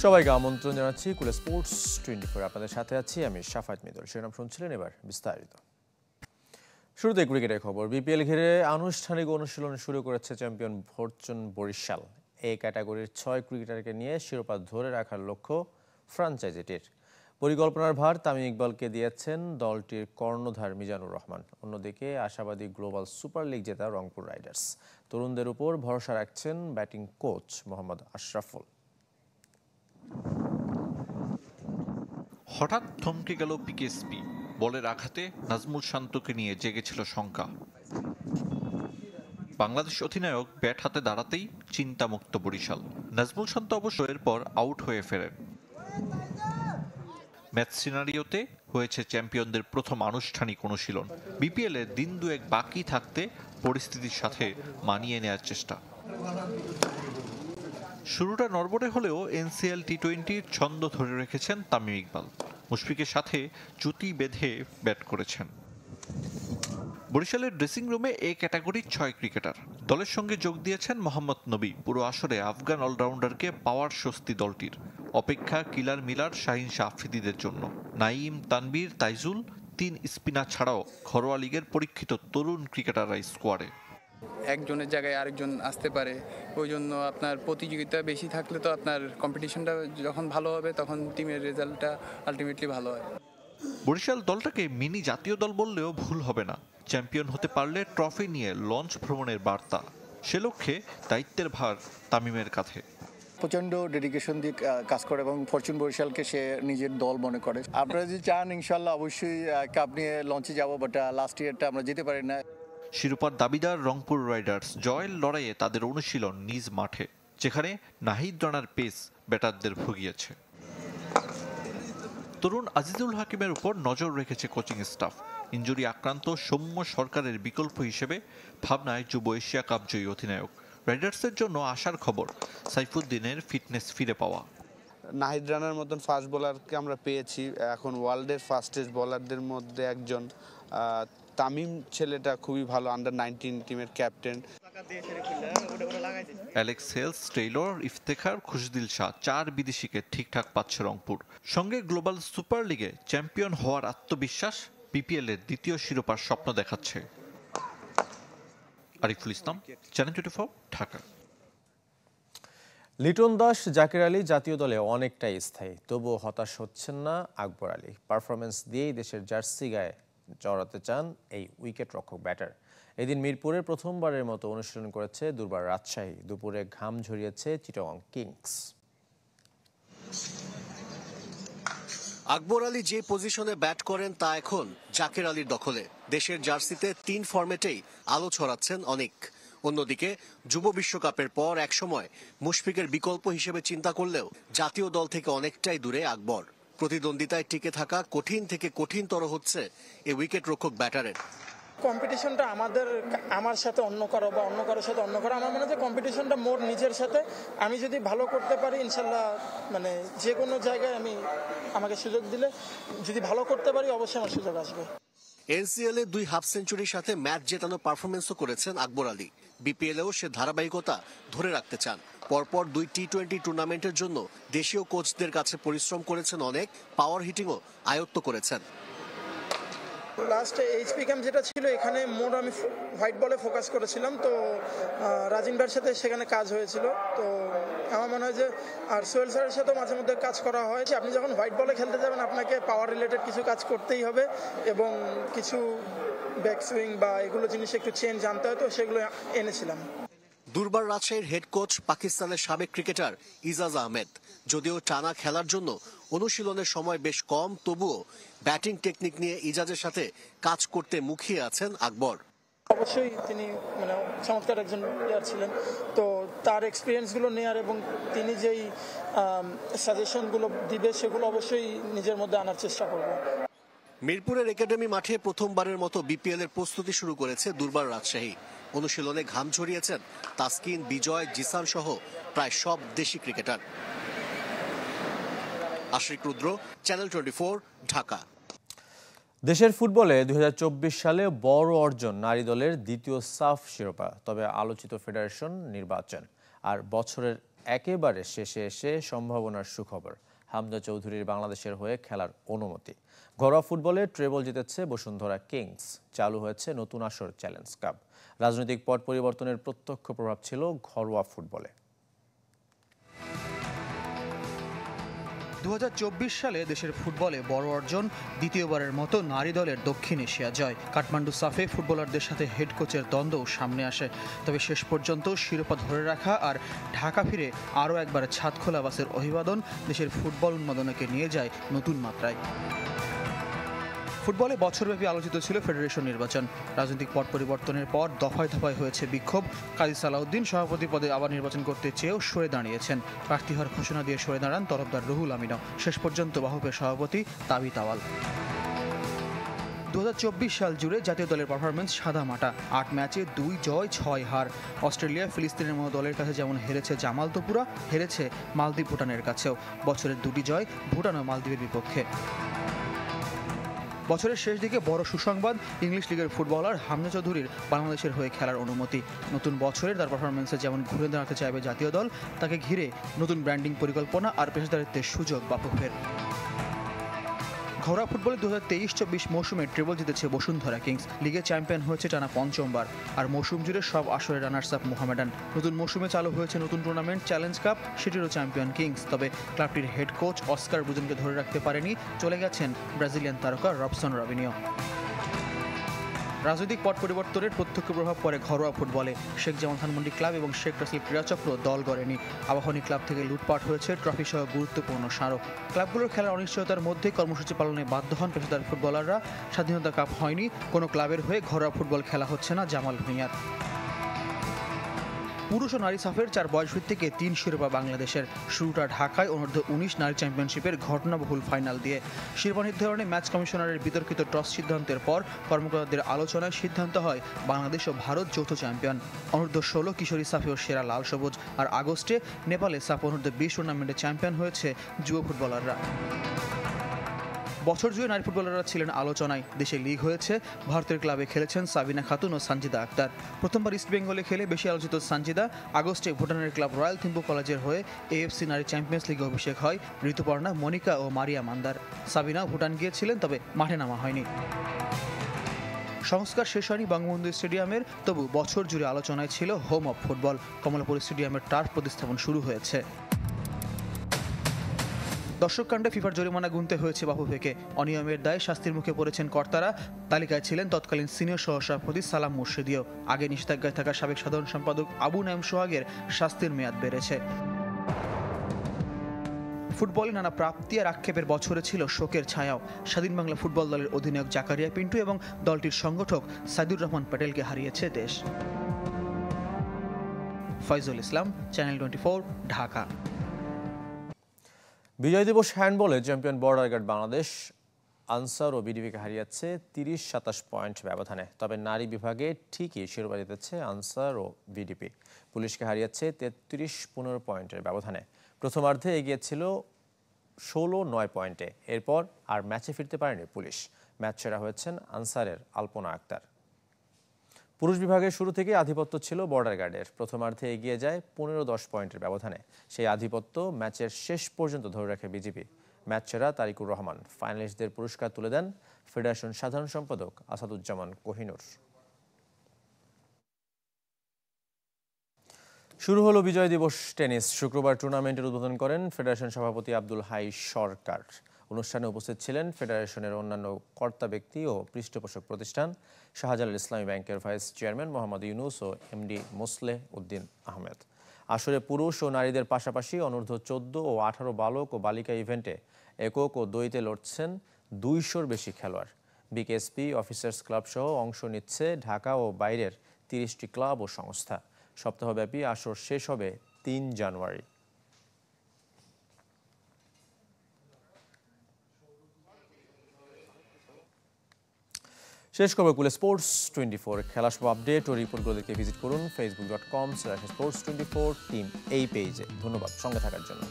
সবাইকে আমন্ত্রণ জানাচ্ছি কুলে স্পোর্টস 24। আপনাদের সাথে আছি আমি শাফাত মিদুল। শিরোনাম শুনছিলেন, এবার বিস্তারিত। শুরুতে ক্রিকেটের খবর। বিপিএল ঘিরে আনুষ্ঠানিক অনুশীলন শুরু করেছে চ্যাম্পিয়ন ফরচুন বরিশাল। এই ক্যাটাগরির 6 ক্রিকেটারকে নিয়ে শিরোপা ধরে রাখার লক্ষ্য ফ্র্যাঞ্চাইজিটির। পরিকল্পনার ভার তামিম ইকবালকে দিয়েছেন দলটির কর্ণধার মিজানুর রহমান। অন্যদিকে আশাবাদী গ্লোবাল সুপার লিগ জেতা রংপুর রাইডার্স। তরুণদের উপর ভরসা রাখছেন ব্যাটিং কোচ মোহাম্মদ আশরাফুল। হঠাৎ থমকে গেল পিকেএসপি। বলের আঘাতে নাজমুল শান্তকে নিয়ে জেগেছিল শঙ্কা। বাংলাদেশ অধিনায়ক ব্যাট হাতে দাঁড়াতেই চিন্তামুক্ত বরিশাল। নাজমুল শান্ত অবশ্য এরপর আউট হয়ে ফেরেন। ম্যাচ সিনারিওতে হয়েছে চ্যাম্পিয়নদের প্রথম আনুষ্ঠানিক অনুশীলন। বিপিএল এর দিন দুয়েক বাকি থাকতে পরিস্থিতির সাথে মানিয়ে নেওয়ার চেষ্টা। শুরুটা নড়বড়ে হলেও এনসিএল টি-20-র ছন্দ ধরে রেখেছেন তামিম ইকবাল। মুশফিকের সাথে জুটি বেঁধে ব্যাট করেছেন। বরিশালের ড্রেসিং রুমে এ ক্যাটাগরির 6 ক্রিকেটার। দলের সঙ্গে যোগ দিয়েছেন মোহাম্মদ নবী। পুরো আসরে আফগান অলরাউন্ডারকে পাওয়ার স্বস্তি দলটির। অপেক্ষা কিলার মিলার, শাহিন শাহ আফ্রিদিদের জন্য। নাইম, তানবীর, তাইজুল, 3 স্পিনার ছাড়াও ঘরোয়া লিগের পরীক্ষিত তরুণ ক্রিকেটাররা স্কোয়াডে। একজনের জায়গায় আরেকজন আসতে পারে, ওই জন্য আপনার প্রতিযোগিতা বেশি থাকলে তো আপনার কম্পিটিশনটা যখন ভালো হবে তখন টিমের রেজাল্টটা আলটিমেটলি ভালো হয়। বরিশাল দলটাকে মিনি জাতীয় দল বললেও ভুল হবে না। চ্যাম্পিয়ন হতে পারলে ট্রফি নিয়ে লঞ্চ ভ্রমণের বার্তা। সে লক্ষ্যে দায়িত্বের ভার তামিমের কাঁধে। প্রচন্ড ডেডিকেশন দিয়ে কাজ করে এবং ফরচুন বরিশালকে সে নিজের দল মনে করে। আপনারা যদি চান ইনশাল্লাহ অবশ্যই কাপ নিয়ে লঞ্চে যাবো, বাট লাস্ট ইয়ারটা আমরা যেতে পারি না। শিরোপার দাবিদার রংপুর রাইডার্স জয়ের লড়াইয়ে তাদের অনুশীলন নিজ মাঠে, যেখানে নাহিদ রানার পেস ব্যাটারদের ভুগিয়েছে। তরুণ আজিজুল হাকিমের উপর নজর রেখেছে কোচিং স্টাফ। ইনজুরি আক্রান্ত সৌম্য সরকারের বিকল্প হিসেবে ভাবনায় যুব এশিয়া কাপ জয়ী অধিনায়ক। রাইডার্সের জন্য আশার খবর সাইফুদ্দিনের ফিটনেস ফিরে পাওয়া। নাহিদ রানার মতন ফাস্ট বোলারকে আমরা পেয়েছি, এখন ওয়ার্ল্ডের ফাস্টেস্ট বোলারদের মধ্যে একজন। তামিম ছেলেটা খুবই ভালো, আন্ডার-19 টিমের captain. Alex Hales, Taylor, Iftekhar, Khushdil Shah 4 বিদেশিকে ঠিকঠাক পাচ্ছে রংপুর। সঙ্গে গ্লোবাল সুপার লিগে চ্যাম্পিয়ন হওয়ার আত্মবিশ্বাস বিপিএল এর দ্বিতীয় শিরোপার স্বপ্ন দেখাচ্ছে। আরিফুল ইসলাম, চ্যানেল 24, ঢাকা। লিটন দাস, জাকির আলী জাতীয় দলে অনেকটাই স্থায়ী, তবুও হতাশ হচ্ছেন না আকবর আলী। পারফরমেন্স দিয়েই দেশের জার্সি গায়ে চড়াতে চান এই উইকেট রক্ষক ব্যাটার। এদিন মিরপুরে প্রথমবারের মতো অনুশীলন করেছে দুর্বার রাজশাহী। দুপুরে ঘাম ঝরিয়েছে চিটাগং কিংস। আকবর আলী যে পজিশনে ব্যাট করেন তা এখন জাকির আলীর দখলে। দেশের জার্সিতে 3 ফরম্যাটেই আলো ছড়াচ্ছেন অনেক। অন্যদিকে যুব বিশ্বকাপের পর একসময় মুশফিকের বিকল্প হিসেবে চিন্তা করলেও জাতীয় দল থেকে অনেকটাই দূরে আকবর। প্রতিদ্বন্দ্বিতায় টিকে থাকা কঠিন থেকে কঠিনতর হচ্ছে এই উইকেট রক্ষক ব্যাটারের। কম্পিটিশনটা আমার সাথে অন্য কারো বা অন্য কারোর সাথে অন্য কারো, আমার মনে হয় কম্পিটিশনটা মোর নিজের সাথে। আমি যদি ভালো করতে পারি ইনশাল্লাহ, মানে যে কোনো জায়গায় আমাকে সুযোগ দিলে যদি ভালো করতে পারি অবশ্যই আমার সুযোগ আসবে। এনসিএল এ 2 হাফ সেঞ্চুরির সাথে ম্যাচ জেতানো পারফরমেন্সও করেছেন আকবর আলী। বিপিএলেও সে ধারাবাহিকতা ধরে রাখতে চান। পরপর 2 টি-20 টুর্নামেন্টের জন্য দেশীয় কোচদের কাছে পরিশ্রম করেছেন অনেক, পাওয়ার হিটিংও আয়ত্ত করেছেন। লাস্ট এইচপি ক্যাম্প যেটা ছিল, এখানে মোর আমি হোয়াইট বলে ফোকাস করেছিলাম, তো রাজিন ভাইয়ের সাথে সেখানে কাজ হয়েছিল। তো আমার মনে হয় যে আর সোহেল স্যারের সাথেও মাঝে মধ্যে কাজ করা হয়। আপনি যখন হোয়াইট বলে খেলতে যাবেন আপনাকে পাওয়ার রিলেটেড কিছু কাজ করতেই হবে এবং কিছু ব্যাক সুইং বা এগুলো জিনিস একটু চেঞ্জ জানতে হয়, তো সেগুলো এনেছিলাম। দুর্বার রাজশাহীর হেড কোচ পাকিস্তানের সাবেক ক্রিকেটার ইজাজ আহমেদ। যদিও টানা খেলার জন্য অনুশীলনের সময় বেশ কম, তবুও ব্যাটিং টেকনিক নিয়ে ইজাজের সাথে কাজ করতে মুখিয়ে আছেন আকবর। অবশ্যই তিনি চমৎকার একজন প্লেয়ার ছিলেন, তো তার এক্সপিরিয়েন্সগুলো নেয়ার এবং তিনি যেই সাজেশনগুলো দিবে সেগুলো অবশ্যই নিজের মধ্যে আনার চেষ্টা করব। মিরপুরের একাডেমি মাঠে প্রথমবারের মতো বিপিএল এর প্রস্তুতি শুরু করেছে দুর্বার রাজশাহী। অনুশীলনে ঘাম ঝরিয়েছেন তাসকিন, বিজয়, জিসান সহ প্রায় সব দেশি ক্রিকেটার। আশিক রুদ্র, চ্যানেল 24, ঢাকা। দেশের ফুটবলে 2024 সালে বড় অর্জন নারী দলের দ্বিতীয় সাফ শিরোপা। তবে আলোচিত ফেডারেশন নির্বাচন আর বছরের একেবারে শেষে এসে সম্ভাবনার সুখবর, হামজা চৌধুরীর বাংলাদেশের হয়ে খেলার অনুমতি। ঘরোয়া ফুটবলে ট্রেবল জিতেছে বসুন্ধরা কিংস, চালু হয়েছে নতুন আসর চ্যালেঞ্জ কাপ। রাজনৈতিক পট পরিবর্তনের প্রত্যক্ষ প্রভাব ছিল ঘরোয়া ফুটবলে। 2024 সালে দেশের ফুটবলে বড় অর্জন, দ্বিতীয়বারের মতো নারী দলের দক্ষিণ এশিয়া জয়। কাঠমান্ডু সাফে ফুটবলারদের সাথে হেড কোচের দ্বন্দ্বও সামনে আসে, তবে শেষ পর্যন্ত শিরোপা ধরে রাখা আর ঢাকা ফিরে আরও একবার ছাদ খোলা বাসের অভিবাদন দেশের ফুটবল উন্মাদনাকে নিয়ে যায় নতুন মাত্রায়। ফুটবলে বছরব্যাপী আলোচিত ছিল ফেডারেশন নির্বাচন। রাজনৈতিক পট পরিবর্তনের পর দফায় দফায় হয়েছে বিক্ষোভ। কাজী সালাউদ্দিন সভাপতি পদে আবার নির্বাচন করতে চেয়েও সরে দাঁড়িয়েছেন। প্রার্থী হওয়ার ঘোষণা দিয়ে সরে দাঁড়ান তরফদার রুহুল আমিনও। শেষ পর্যন্ত বাহুপের সভাপতি তাবিত আওয়াল। 2024 সাল জুড়ে জাতীয় দলের পারফরমেন্স সাদামাটা। 8 ম্যাচে 2 জয় 6 হার। অস্ট্রেলিয়া ফিলিস্তিনের মতো দলের কাছে যেমন হেরেছে জামাল তোপুরা, হেরেছে মালদ্বীপ ভুটানের কাছেও। বছরের 2টি জয় ভুটান ও মালদ্বীপের বিপক্ষে। বছরের শেষ দিকে বড় সুসংবাদ, ইংলিশ লিগের ফুটবলার হামজা চৌধুরীর বাংলাদেশের হয়ে খেলার অনুমতি। নতুন বছরের তার পারফরমেন্সে যেমন ঘুরে দাঁড়াতে চাইবে জাতীয় দল, তাকে ঘিরে নতুন ব্র্যান্ডিং পরিকল্পনা আর পেশাদারিত্বের সুযোগ বাফুফের। ঘরোয়া ফুটবলে 2023-24 মৌসুমে ট্রেবল জিতেছে বসুন্ধরা কিংস। লিগে চ্যাম্পিয়ন হয়েছে টানা 5বার, আর মৌসুম জুড়ে সব আসরে রানার্স আপ মোহামেডান। নতুন মৌসুমে চালু হয়েছে নতুন টুর্নামেন্ট চ্যালেঞ্জ কাপ, সেটিরও চ্যাম্পিয়ন কিংস। তবে ক্লাবটির হেড কোচ অস্কার ব্রুজেনকে ধরে রাখতে পারেনি, চলে গেছেন ব্রাজিলিয়ান তারকা রবসন রবিনিও। রাজনৈতিক পট পরিবর্তনের প্রত্যক্ষ প্রভাব পড়ে ঘরোয়া ফুটবলে। শেখ জামাল ধানমন্ডি ক্লাব এবং শেখ রাসেল ক্রীড়াচক্র দল গড়েনি। আবাহনী ক্লাব থেকে লুটপাট হয়েছে ট্রফি সহ গুরুত্বপূর্ণ স্মারক। ক্লাবগুলোর খেলার অনিশ্চয়তার মধ্যে কর্মসূচি পালনে বাধ্য হন পেশাদার ফুটবলাররা। স্বাধীনতা কাপ হয়নি, কোনো ক্লাবের হয়ে ঘরোয়া ফুটবল খেলা হচ্ছে না জামাল ভুঁইয়ার। পুরুষ ও নারী সাফের 4 বয়সভিত্তিকে 3 শিরোপা বাংলাদেশের। শুরুটা ঢাকায় অনূর্ধ্ব-19 নারী চ্যাম্পিয়নশিপের ঘটনাবহুল ফাইনাল দিয়ে। শিরোপা নির্ধারণে ম্যাচ কমিশনারের বিতর্কিত টস সিদ্ধান্তের পর কর্মকর্তাদের আলোচনায় সিদ্ধান্ত হয় বাংলাদেশ ও ভারত যৌথ চ্যাম্পিয়ন। অনূর্ধ্ব-16 কিশোরী সাফেও সেরা লাল সবুজ। আর আগস্টে নেপালে সাফ অনূর্ধ্ব-20 টুর্নামেন্টে চ্যাম্পিয়ন হয়েছে যুব ফুটবলাররা। বছর জুড়ে নারী ফুটবলাররা ছিলেন আলোচনায়। দেশে লিগ হয়েছে, ভারতের ক্লাবে খেলেছেন সাবিনা খাতুন ও সানজিদা আক্তার। প্রথমবার ইস্ট বেঙ্গলে খেলে বেশি আলোচিত সানজিদা। আগস্টে ভুটানের ক্লাব রয়্যাল থিম্পু কলেজের হয়ে এএফসি নারী চ্যাম্পিয়ন্স লিগে অভিষেক হয় ঋতুপর্ণা, মনিকা ও মারিয়া মান্দার। সাবিনা ভুটান গিয়েছিলেন, তবে মাঠে নামা হয়নি। সংস্কার শেষ হয়নি বঙ্গবন্ধু স্টেডিয়ামের, তবু বছর জুড়ে আলোচনায় ছিল হোম অফ ফুটবল। কমলাপুর স্টেডিয়ামের টার্ফ প্রতিস্থাপন শুরু হয়েছে। দর্শক কাণ্ডে ফিফার জরিমানা গুনতে হয়েছে বাফুফেকে। অনিয়মের দায়ে শাস্তির মুখে পড়েছেন কর্তারা। তালিকায় ছিলেন তৎকালীন সিনিয়র সহসভাপতি সালাম মুর্শিদিও। আগে নিষেধাজ্ঞায় থাকা সাবেক সাধারণ সম্পাদক আবু নাইম সোহাগের শাস্তির মেয়াদ বেড়েছে। ফুটবলে নানা প্রাপ্তি আর আক্ষেপের বছরে ছিল শোকের ছায়াও। স্বাধীন বাংলা ফুটবল দলের অধিনায়ক জাকারিয়া পিন্টু এবং দলটির সংগঠক সাইদুর রহমান প্যাটেলকে হারিয়েছে দেশ। ফয়জুল ইসলাম, চ্যানেল 24, ঢাকা। বিজয় দিবস হ্যান্ডবলে champion border guard Bangladesh Ansar ও বিডিপিকে হারিয়েছে 30-27 পয়েন্ট ব্যবধানে। তবে নারী বিভাগে ঠিকই শিরোপা জিতেছে আনসার ও বিডিপি। পুলিশকে হারিয়েছে 33-15 পয়েন্টের ব্যবধানে। প্রথমার্ধে এগিয়ে ছিল 16-9 পয়েন্টে। এরপর আর ম্যাচে ফিরতে পারেনি পুলিশ। ম্যাচ সেরা হয়েছেন আনসারের আলপনা আক্তার। পুরুষ বিভাগের শুরু থেকে আধিপত্য ছিল বর্ডার গার্ডের। প্রথমার্ধে এগিয়ে যায় 15-10 পয়েন্টের ব্যবধানে। সেই আধিপত্য ম্যাচের শেষ পর্যন্ত ধরে রাখে বিজিবি। ম্যাচ সেরা তারিকুর রহমান। ফাইনালিস্টদের পুরস্কার তুলে দেন ফেডারেশন সাধারণ সম্পাদক আসাদুজ্জামান কোহিনুর। শুরু হলো বিজয় দিবস টেনিস। শুক্রবার টুর্নামেন্টের উদ্বোধন করেন ফেডারেশন সভাপতি আব্দুল হাই সরকার। অনুষ্ঠানে উপস্থিত ছিলেন ফেডারেশনের অন্যান্য কর্তা ব্যক্তি ও পৃষ্ঠপোষক প্রতিষ্ঠান, শাহজালাল ইসলামী ব্যাংকের ভাইস চেয়ারম্যান মোহাম্মদ ইউনুস ও এমডি মোসলেহ উদ্দিন আহমেদ। আসরে পুরুষ ও নারীদের পাশাপাশি অনূর্ধ্ব-14 ও 18 বালক ও বালিকা ইভেন্টে একক ও দ্বৈতে লড়ছেন 200-র বেশি খেলোয়াড়। বিকেএসপি, অফিসার্স ক্লাব সহ অংশ নিচ্ছে ঢাকা ও বাইরের 30টি ক্লাব ও সংস্থা। সপ্তাহব্যাপী আসর শেষ হবে 3 জানুয়ারি। শেষ খবর কুলে স্পোর্টস 24। খেলা সব আপডেট ও রিপোর্টগুলো দেখতে ভিজিট করুন facebook.com/sports24 টিম এই পেজে। ধন্যবাদ সঙ্গে থাকার জন্য।